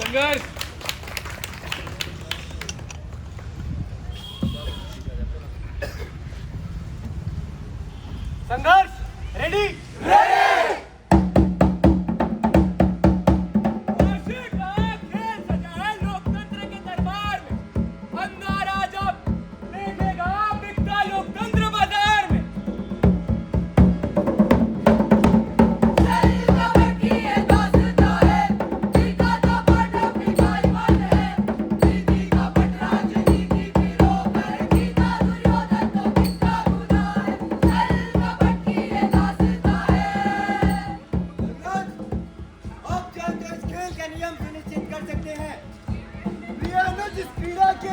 संघर्ष संघर्ष रेडी लोकतंत्र के दरबार में अंगारा जब देखेगा बिकता लोकतंत्र बाजार में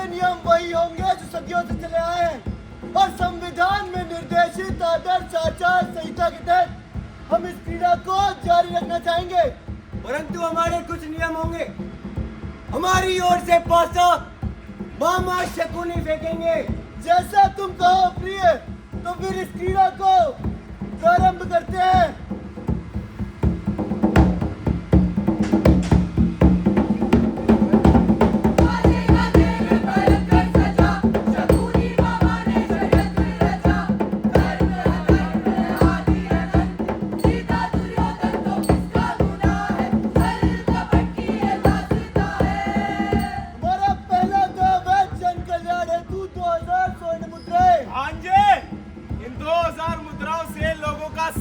नियम वही होंगे जो सदियों से चले आए हैं और संविधान में निर्देशित आदर्श आचार संहिता के तहत हम इस क्रीड़ा को जारी रखना चाहेंगे, परंतु हमारे कुछ नियम होंगे। हमारी ओर से पासा मामा शकुनी फेंकेंगे। जैसा तुम कहो प्रिय, तो फिर इस क्रीड़ा को प्रारंभ करते हैं।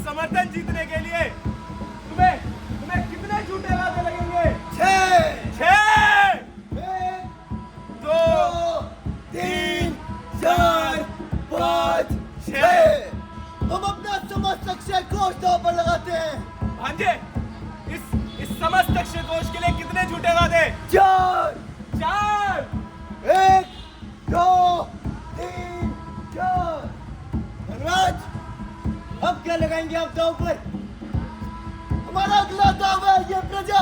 समर्थन जीतने के लिए तुम्हें कितने झूठे वादे लगेंगे? 6 हम अपना समस्त अक्षय कोष दांव पर लगाते हैं। भांजे, इस समस्त अक्षय कोष के लिए कितने झूठे वादे? 4 1 2 3 4 धनराज, अब क्या लगाएंगे आप दांव पर? हमारा अगला दांव है ये प्रजा।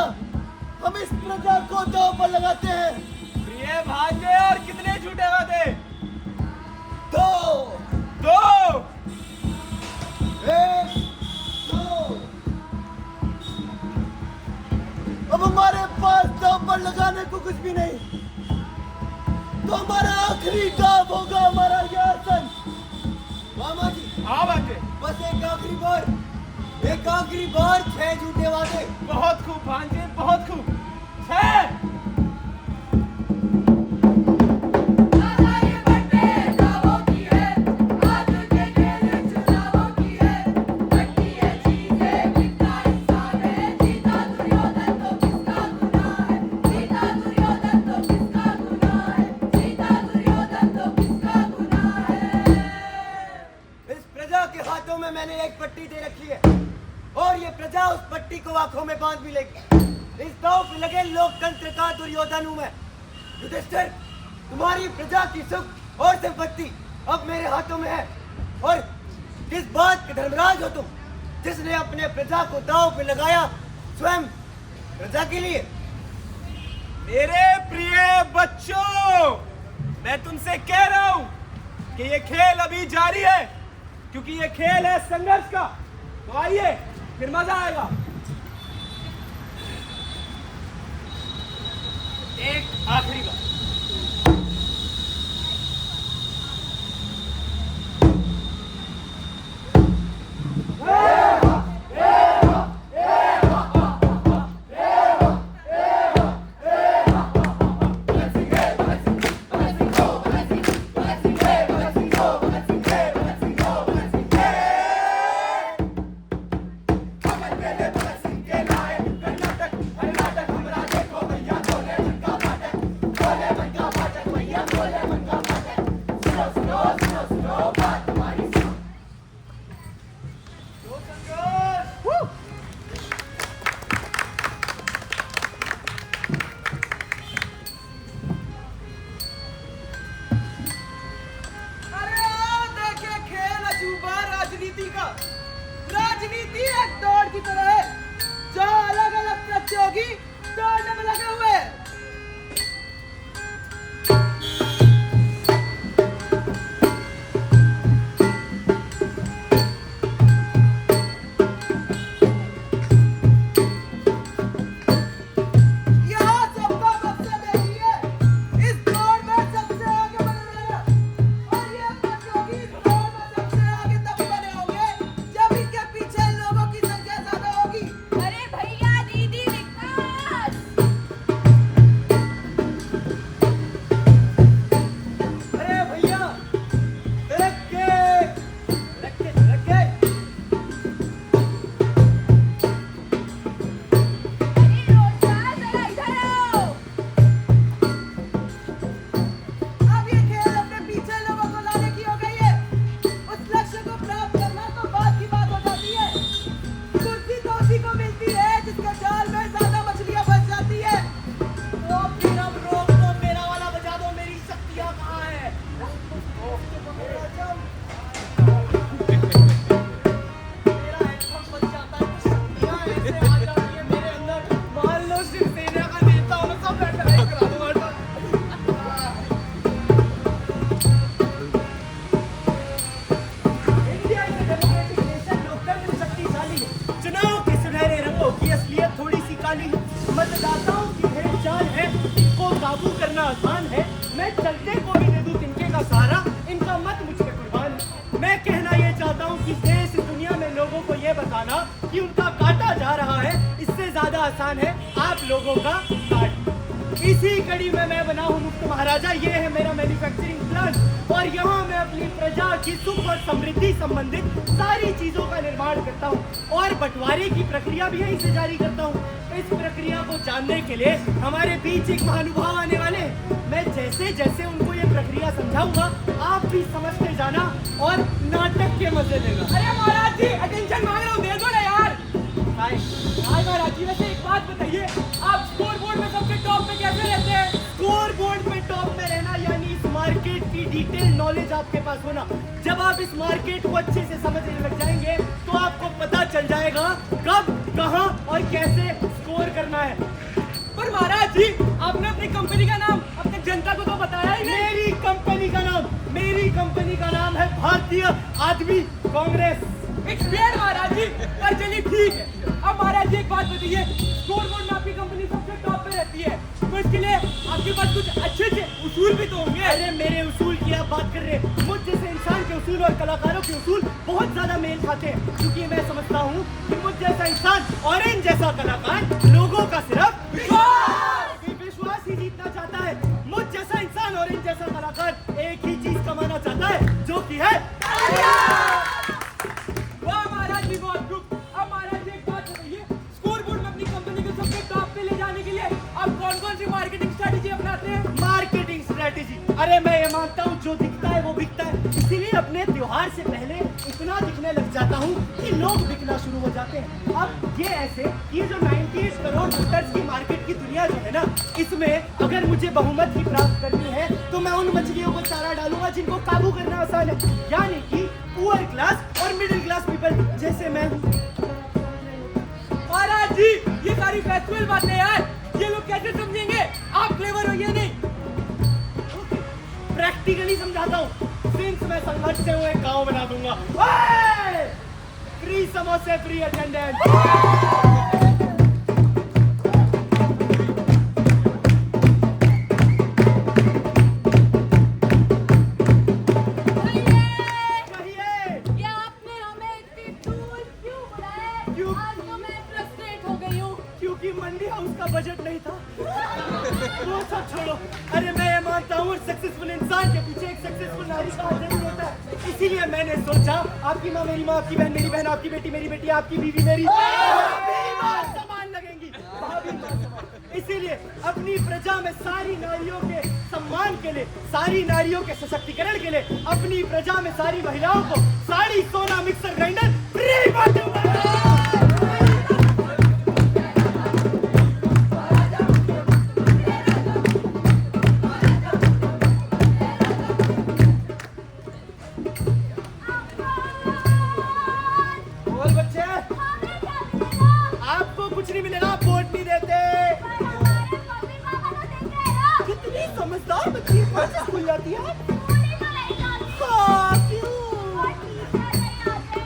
हम इस प्रजा को दांव पर लगाते हैं। प्रिय भांजे, और कितने झूठे वादे? 2 1 2 अब हमारे पास दांव पर लगाने को कुछ भी नहीं, तो हमारा आखिरी दांव होगा हमारा ये आसन। मामा जी, हाँ भांजे, बस एक आखिरी बार 6 झूठे वादे। बहुत खूब भांजे, बहुत खूब। 6 मैंने एक पट्टी दे रखी है और ये प्रजा उस पट्टी को आंखों में बांध भी लेगी। इस दांव पे लगे लोकतंत्र का दुर्योधन हूं मैं। युधिष्ठिर, तुम्हारी प्रजा की सुख और संपत्ति अब मेरे हाथों में है। और किस बात के धर्मराज हो तुम, जिसने अपने प्रजा को दांव पे लगाया स्वयं प्रजा के लिए? मेरे प्रिय बच्चों, मैं तुमसे कह रहा हूं कि ये खेल अभी जारी है, क्योंकि ये खेल है संघर्ष का। तो आइए, फिर मजा आएगा। एक आखिरी बात, मतदाताओं की भेड़ चाल है, इनको काबू करना आसान है। मैं चलते को भी दे दूं तिनके का सहारा, इनका मत मुझ पे कुर्बान है। मैं कहना ये चाहता हूँ कि देश इस दुनिया में लोगों को ये बताना कि उनका काटा जा रहा है, इससे ज्यादा आसान है आप लोगों का काट। इसी कड़ी में मैं बना हूँ मुक्त महाराजा, ये है मेरा मैन्युफैक्चरिंग प्लांट, और यहाँ मैं अपनी प्रजा की सुख और समृद्धि संबंधित सारी चीजों का निर्माण करता हूँ, और बंटवारे की प्रक्रिया भी यहीं से जारी करता हूँ। इस प्रक्रिया को जानने के लिए हमारे बीच एक महानुभाव आने वाले हैं। मैं जैसे जैसे उनको ये प्रक्रिया समझाऊंगा, आप भी समझते जाना और नाटक के मजे लेना। अरे महाराज जी, अटेंशन मांग रहा हूँ, दे दो ना यार। हाय महाराज जी, वैसे एक बात बताइए, आप स्कोर बोर्ड में सबसे टॉप पे कैसे रहते हैं? स्कोर बोर्ड में टॉप में रहना यानी इस मार्केट की डिटेल नॉलेज आपके पास होना। जब आप इस मार्केट को अच्छे से समझने लग जाएंगे तो आपको पता चल जाएगा कब, कहां और कैसे स्कोर करना है। पर महाराज जी, आपने अपनी कंपनी का नाम अब तक जनता को तो बताया ही नहीं। मेरी कंपनी का नाम है भारतीय आदमी कांग्रेस। एक्सपेयर महाराज जी, पर चलिए ठीक है। अब महाराज जी एक बात बताइए, स्कोर बोर्ड में आपकी कंपनी सबसे टॉप पे रहती है, तो इसके लिए आपके पास कुछ अच्छे उसूल भी तो होंगे। अरे मेरे उसूल की आप बात कर रहे हैं, मुझ जैसे इंसान के उसूल और कलाकारों के उसूल बहुत ज्यादा मेल खाते हैं, क्योंकि मैं समझता हूँ कि मुझ जैसा इंसान और इन जैसा कलाकार लोगों का सिर्फ विश्वास ही जीतना चाहता है। मुझ जैसा इंसान और इन जैसा कलाकार एक ही चीज कमाना चाहता है, जो कि है वाह महाराज जी, बहुत खूब। अब महाराज जी एक बात बताइए, स्कोर बोर्ड में अपनी कंपनी को सबसे टॉप पे ले जाने के लिए आप कौन कौन सी मार्केटिंग स्ट्रेटेजी अपनाते हैं? मार्केटिंग स्ट्रेटेजी, अरे मैं ये मानता हूँ जो दिखता है वो बिकता है, इसीलिए अपने त्योहार से पहले इतना दिखने लग जाता हूँ कि लोग बिकना शुरू हो जाते हैं। अब ये ऐसे, ये जो 98 करोड़ वोटर्स की मार्केट की दुनिया जो है ना, इसमें अगर मुझे बहुमत ही प्राप्त करनी है तो मैं उन मछलियों को चारा डालूंगा जिनको काबू करना आसान है, यानी कि पुअर क्लास और मिडिल क्लास पीपल जैसे मैं हूँ। महाराज जी, ये सारी फेस्टिवल बातें यार, ये लोग कैसे समझेंगे आप क्लेवर हो या नहीं? प्रैक्टिकली समझाता हूँ, सिंस मैं संघर्ष से हुए गांव बना दूंगा। फ्री समोसे, फ्री अटेंडेंस। मंडी हाउस का बजट नहीं था। वो सब छोड़ो, अरे मैं ये मानता हूँ सक्सेसफुल इंसान के पीछे एक सक्सेसफुल नारी का हाथ जरूर होता है, इसीलिए मैंने सोचा आपकी माँ मेरी माँ, आपकी बहन मेरी बहन, आपकी बेटी मेरी बेटी, आपकी बीवी मेरी समान लगेंगी, इसीलिए अपनी प्रजा में सारी नारियों के सम्मान के लिए, सारी नारियों के सशक्तिकरण के लिए, अपनी प्रजा में सारी महिलाओं को साड़ी, सोना, मिक्सर ग्राइंडर फ्री बांटूंगा। समझदार बच्ची स्कूल जाती है।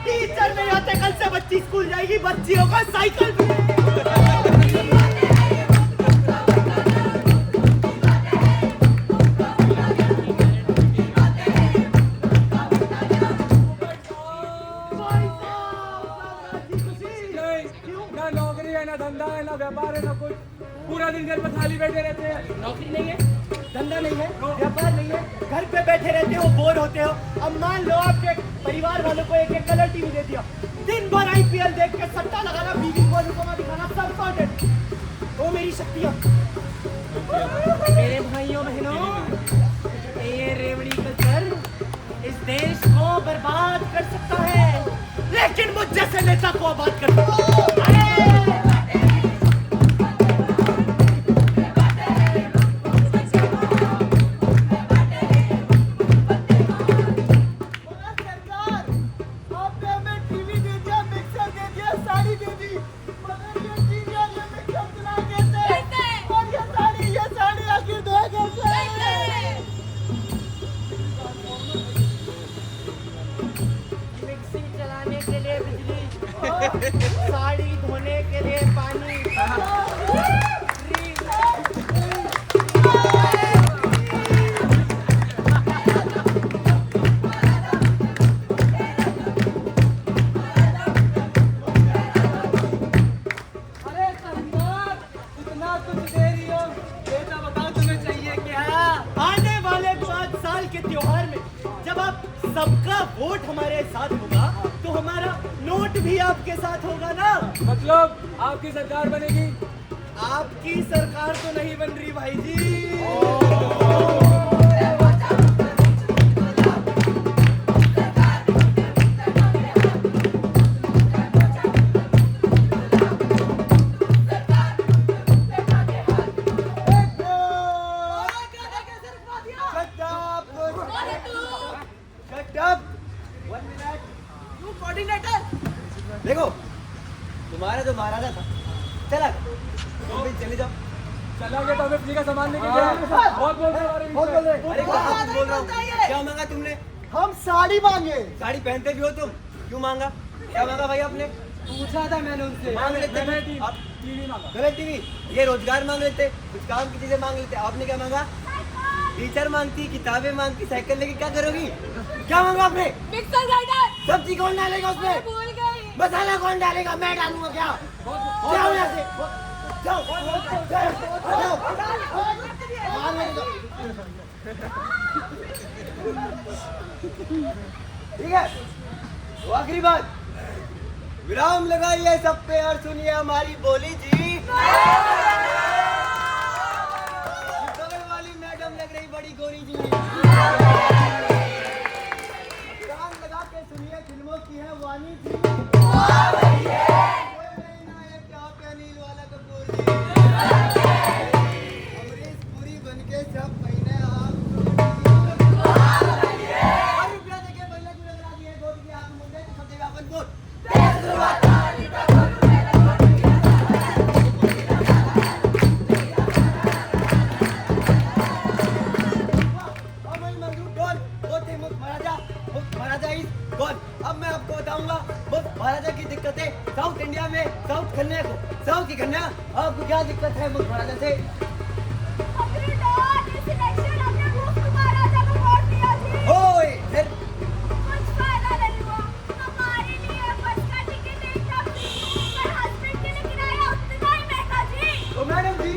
टीचर नहीं आते, कल से बच्ची स्कूल जाएगी, बच्चियों का साइकिल भी। ना नौकरी है, ना धंधा है, ना व्यापार है, ना कुछ, पूरा दिन घर पे खाली बैठे रहते हैं। नौकरी नहीं है, धंधा नहीं है, व्यापार नहीं है, घर पे बैठे रहते हो, बोर होते हो। अब मान लो आपके परिवार वालों को एक कलर टीवी दे दिया, दिन भर IPL देख के सट्टा लगाना, बीवी को अनुपमा दिखाना, सब सॉर्टेड। वो मेरी शक्तियाँ। मेरे भाइयों बहनों, ये रेवड़ी कल्चर इस देश को बर्बाद कर सकता है, लेकिन मुझ जैसे नेता को आबाद कर सकता है। साड़ी धोने कुछ दे रही हो, ये तो बताओ तुम्हें चाहिए क्या? आने वाले 5 साल के त्योहार में जब आप सबका वोट हमारे साथ होगा तो हमारा नोट भी आपके साथ होगा ना। मतलब आपकी सरकार बनेगी? आपकी सरकार तो नहीं बन रही भाई जी। देखो तुम्हारा जो महाराजा था चला तुम भी चले जाओ। चला गया तो हमें फ्री का सामान लेके जाएंगे। बहुत बोल रहे हो, बहुत बोल रहे हैं। अरे कहाँ बोल रहा हूँ? क्या मांगा तुमने? हम साड़ी मांगे। साड़ी पहनते भी हो तुम, क्यों मांगा? क्या मांगा भाई आपने? पूछा था मैंने उनसे। मांग लेते मैंने थे। आप टीवी मांगा। गलत टीवी, ये रोजगार मांग लेते, कुछ काम की चीजें मांग लेते। आपने क्या मांगा? टीचर मांगती, किताबें मांगती, साइकिल लेके क्या करोगी? क्या मांगा आपने? मिक्सर ग्राइंडर सब्जी कौन डालेगा उसमें? भूल गई। मसाला कौन डालेगा? मैं डालूंगा क्या? जाओ यहाँ से, जाओ, जाओ, ठीक है। तो आखिरी बात, विराम लगाइए सब पे और सुनिए हमारी बोली जी। बगल वाली मैडम लग रही बड़ी गोरी जी। कान लगा के सुनिए, फिल्मों की है वानी जी। अब मैं आपको बताऊंगा महाराजा की दिक्कतें। साउथ इंडिया में साउथ कन्या को, साउथ की कन्या, आपको क्या दिक्कत है महाराजा से? अपने डॉट इस इलेक्शन हमने मुफ्त महाराजा को वोट दिया जी। ओए फिर कुछ फायदा नहीं हुआ। हमारे लिए बस का टिकट एक था, पर हस्बैंड के लिए किराया उतना ही महंगा जी। तो मैडम जी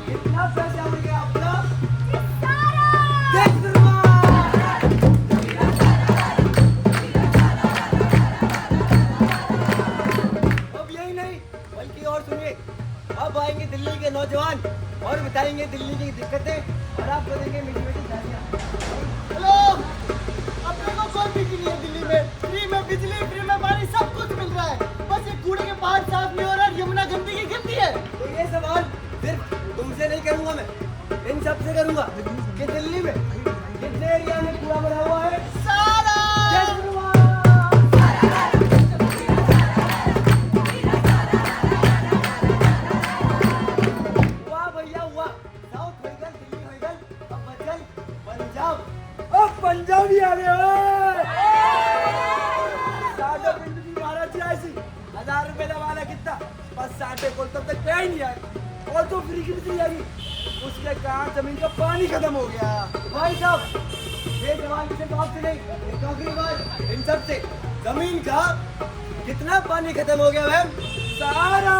कितना पैसा हो गया आपका? सारा देख दुर्गा। अब यही नहीं बल्कि और सुनिए, अब आएंगे दिल्ली के नौजवान और बताएंगे दिल्ली की दिक्कतें और आपको देंगे मीठी मीठी गालियां। हेलो, अपने को कोई भी नहीं है दिल्ली में। फ्री में बिजली, फ्री में पानी, सब कुछ मिल रहा है। बस ये कूड़े के पहाड़ साफ नहीं हो रहा, यमुना गंदगी कितनी है। तो ये सवाल सिर्फ तुमसे नहीं करूंगा, मैं इन सबसे करूंगा कि दिल्ली में कितने एरिया में कूड़ा भरा हुआ है? सारा जय दुर्गा। वाह भैया वाह, साउथ हो गया, दिल्ली हो गया, अब बचल पंजाब। अब पंजाब ही आ गए हो। साढ़े पिंड की महाराज जी ऐसी 1000 रुपए दवाना कितना? बस साढ़े को तब तक क्या ही नहीं आए और तो फ्री की बिजली आई, उसके कारण जमीन का पानी खत्म हो गया। भाई साहब ये जवान से तो आपसे नहीं, एक आखिरी बात इन सब से, जमीन का कितना पानी खत्म हो गया मैम? सारा।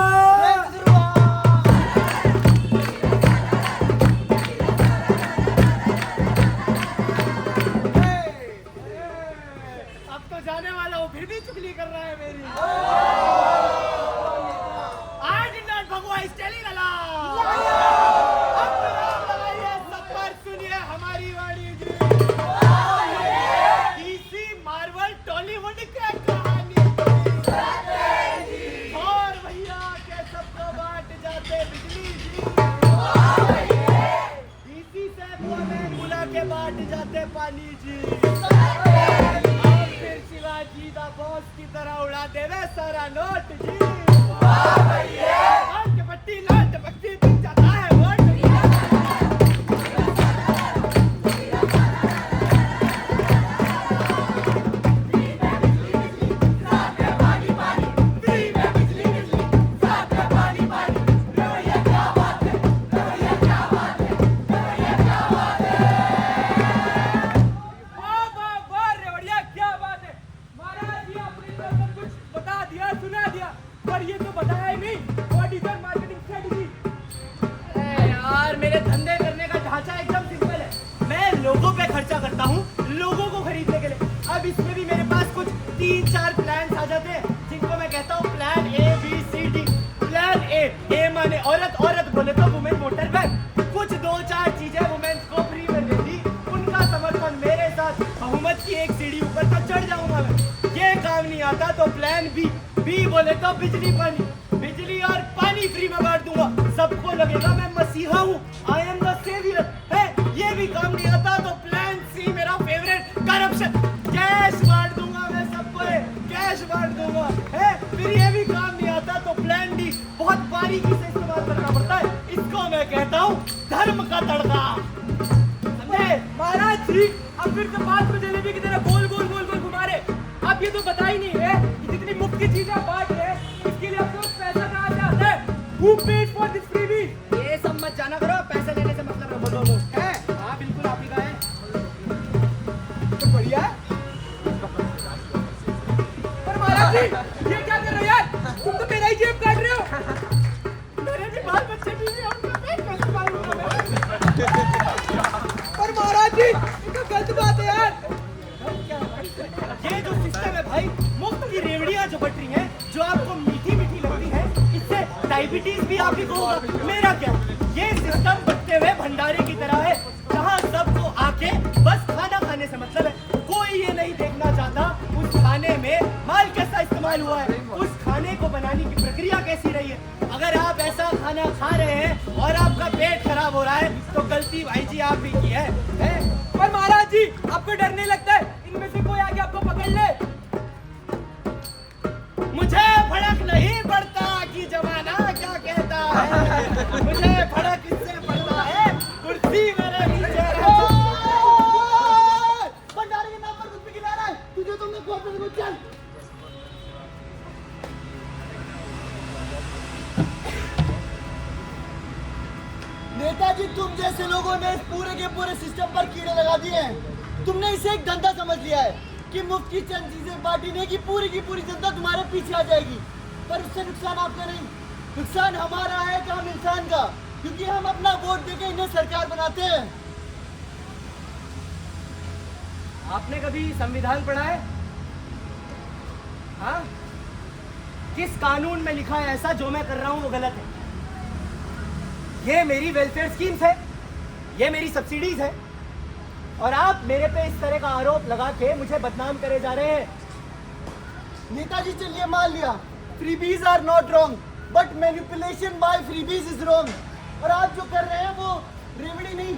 अब तो जाने वाला हूँ, फिर भी चुगली कर रहा है मेरी। I did not भगवा is telling a lie। अब तो नाम लगाइए, सब पर सुनिए हमारी वाणी जी। DC मार्वल टॉलीवुड की कहानी। और भैया के सबको बांट जाते बिजली जी। DC से कुआं में बुला के बांट जाते पानी जी। और फिर शिवाजी दा बॉस की तरह उड़ा देवे सारा नोट जी। लाल के पट्टी लाल टपकती दिख जाता है वोट जी। वाह वाह वाह रेवड़िया, क्या बात है। महाराज जी आपने तो सब कुछ बता दिया, सुना दिया, पर ये तो बताया ही नहीं मेरे धंधे करने का ढांचा एकदम सिंपल है। मैं लोगों पे खर्चा करता हूँ, लोगों को खरीदने के लिए। अब इसमें भी मेरे पास कुछ 3-4 प्लान आ जाते हैं, जिनको मैं कहता हूँ plan A, B, C, D। Plan A माने औरत, औरत बोले तो वुमेन मोटर बैग। कुछ 2-4 चीजें वुमेन्स को फ्री में दे दी, उनका समर्थन मेरे साथ बहुमत की एक सीढ़ी ऊपर तक चढ़ जाऊंगा मैं। ये काम नहीं आता तो प्लान B बोले तो बिजली पानी, बिजली और पानी फ्री में बांट दूंगा। सबको लगेगा मैं मसीहा हूँ, आई एम द सेवियर है। ये भी काम नहीं आता तो प्लान C मेरा फेवरेट, करप्शन, कैश बांट दूंगा मैं सबको, कैश बांट दूंगा है। फिर ये भी काम नहीं आता तो प्लान D बहुत बारीकी से इस्तेमाल करना पड़ता है, इसको मैं कहता हूँ धर्म का तड़का। समझे महाराज जी? अब फिर से बात में जलेबी की तरह गोल गोल गोल गोल घुमा रहे। अब ये तो बता ही नहीं है कि जितनी मुफ्त की चीजें आप बांट रहे हैं, इसके लिए आपके पास पैसा कहाँ से आता है? Who paid for this freebie? ये सब मत जाना करो, पैसे लेने से मतलब रखो दोनों है। हाँ बिल्कुल आप ही का है, तो बढ़िया है। पर महाराज जी ये क्या कर रहे हो यार? तुम तो मेरा ही जेब काट रहे हो। मेरे भी बाल बच्चे भी हैं, उनका पेट कैसे पालूंगा मैं? पर महाराज जी ये तो गलत बात है यार। ये जो सिस्टम है भाई, मुफ्त की रेवड़ियां जो बट रही हैं, जो आपको मीठी मीठी लगती है, इससे डायबिटीज भी आप ही को होगा। मेरा क्या, ये सिस्टम बटते हुए भंडारे की तरह है, जहाँ सबको आके बस खाना खाने से मतलब है। कोई ये नहीं देखना चाहता उस खाने में माल कैसा इस्तेमाल हुआ है, उस खाने को बनाने की प्रक्रिया कैसी रही है। अगर आप ऐसा खाना खा रहे हैं और आपका पेट खराब हो रहा है तो गलती भाई जी आप ही की है? पर महाराज जी आपको डर नहीं लगता है इनमें से कोई आके आपको पकड़ ले? मुझे फर्क नहीं पड़ता कि जमाना क्या कहता है, मुझे फर्क इससे पड़ता है कुर्सी मेरे नीचे भंडारे के नाम पर कुछ भी खिला रहा है तुझे, तुमने को चल। नेताजी तुम जैसे लोगों ने इस पूरे के पूरे सिस्टम पर कीड़े लगा दिए हैं। तुमने इसे एक धंधा समझ लिया है कि मुफ्त की चंद चीजें बांटने की पूरी जनता तुम्हारे पीछे आ जाएगी। पर उससे नुकसान आपका नहीं, नुकसान हमारा है, काम इंसान का, क्योंकि हम अपना वोट देके इन्हें सरकार बनाते हैं। आपने कभी संविधान पढ़ा है? हाँ? किस कानून में लिखा है ऐसा जो मैं कर रहा हूँ वो गलत है? ये मेरी वेलफेयर स्कीम्स है, ये मेरी सब्सिडीज है, और आप मेरे पे इस तरह का आरोप लगा के मुझे बदनाम करे जा रहे हैं। नेताजी चलिए मान लिया freebies are not wrong, but manipulation by freebies is wrong. और आप जो कर रहे हैं वो रेवड़ी नहीं,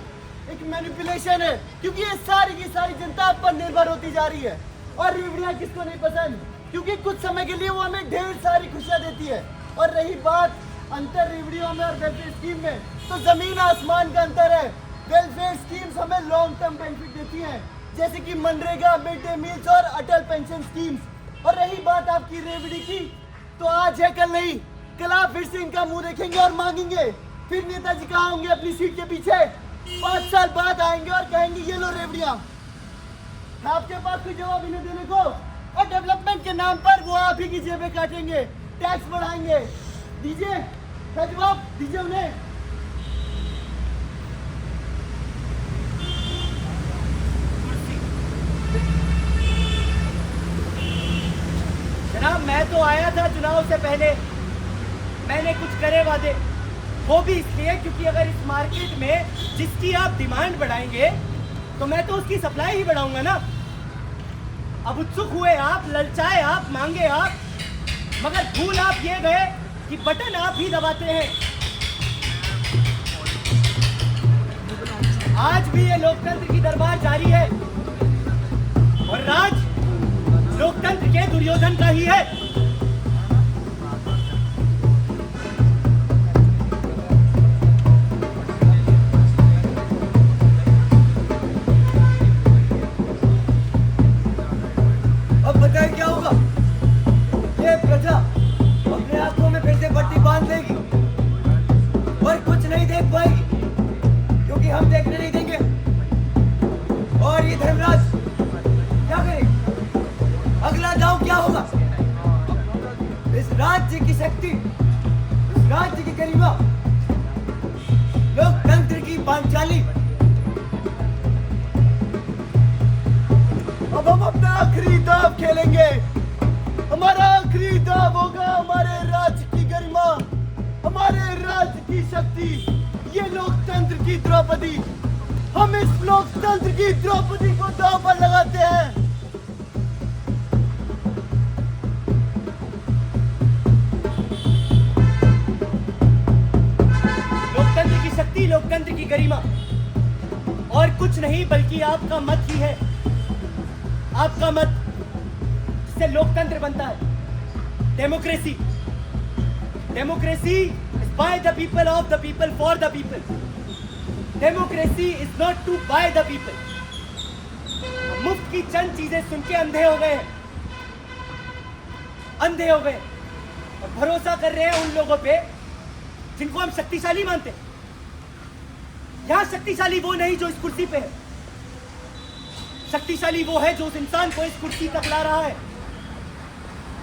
एक मैनिपुलेशन है, क्योंकि ये सारी की सारी जनता आप पर निर्भर होती जा रही है। और रेवड़ियाँ किसको नहीं पसंद, क्योंकि कुछ समय के लिए वो हमें ढेर सारी खुशियाँ देती है। और रही बात अंतर रेवड़ियों में और वेलफेयर स्कीम में, तो जमीन आसमान का अंतर है। वेलफेयर स्कीम्स हमें लॉन्ग टर्म बेनिफिट देती हैं, जैसे कि मनरेगा, मिड डे मील्स और अटल पेंशन स्कीम्स। और रही बात आपकी रेवड़ी की, तो आज है कल नहीं, कल आप फिर से इनका मुंह देखेंगे और मांगेंगे। फिर नेताजी कहाँ होंगे अपनी सीट के पीछे? 5 साल बाद आएंगे और कहेंगे ये लो रेवड़ियाँ। आपके पास कोई जवाब इन्हें देने को? और डेवलपमेंट के नाम पर वो आप ही की जेबें काटेंगे, टैक्स बढ़ाएंगे। दीजिए जवाब, दीजिए उन्हें। जनाब मैं तो आया था चुनाव से पहले, मैंने कुछ करे वादे, वो भी इसलिए क्योंकि अगर इस मार्केट में जिसकी आप डिमांड बढ़ाएंगे तो मैं तो उसकी सप्लाई ही बढ़ाऊंगा ना। अब उत्सुक हुए आप, ललचाए आप, मांगे आप, मगर भूल आप ये गए कि बटन आप ही दबाते हैं। आज भी ये लोकतंत्र की दरबार जारी है और राज लोकतंत्र के दुर्योधन का ही है। अब बताए क्या होगा? ये प्रजा अपने आंखों में फिर से पट्टी बांध लेगी और कुछ नहीं देख पाएगी, क्योंकि हम देखने नहीं देंगे। और ये धर्मराज क्या करेगा? अगला दांव क्या होगा? इस राज्य की शक्ति, इस राज्य की गरिमा, लोकतंत्र की खिलाफ खेलेंगे। हमारा आखिरी दाव होगा हमारे राज्य की गरिमा, हमारे राज्य की शक्ति, ये लोकतंत्र की द्रौपदी। हम इस लोकतंत्र की द्रौपदी को दांव पर लगाते हैं। लोकतंत्र की शक्ति, लोकतंत्र की गरिमा, और कुछ नहीं बल्कि आपका मत ही है। आपका मत जिससे लोकतंत्र बनता है। Democracy, democracy is by the people, of the people, for the people. Democracy is not to buy the people. मुफ्त की चंद चीजें सुन के अंधे हो गए हैं, अंधे हो गए और भरोसा कर रहे हैं उन लोगों पे जिनको हम शक्तिशाली मानते हैं। यहां शक्तिशाली वो नहीं जो इस कुर्सी पे है, शक्तिशाली वो है जो उस इंसान को इस कुर्सी तक ला रहा है।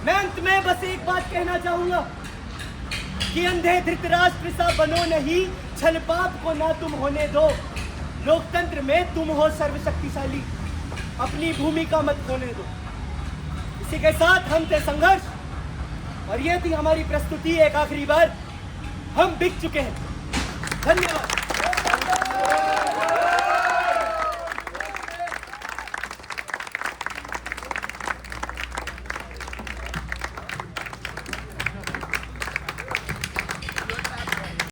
मैं अंत में बस एक बात कहना चाहूंगा कि अंधे धृतराष्ट्र सा बनो नहीं, छल पाप को ना तुम होने दो। लोकतंत्र में तुम हो सर्वशक्तिशाली, अपनी भूमिका मत खोने दो। इसी के साथ हम थे संघर्ष, और ये थी हमारी प्रस्तुति एक आखिरी बार। हम बिक चुके हैं। धन्यवाद।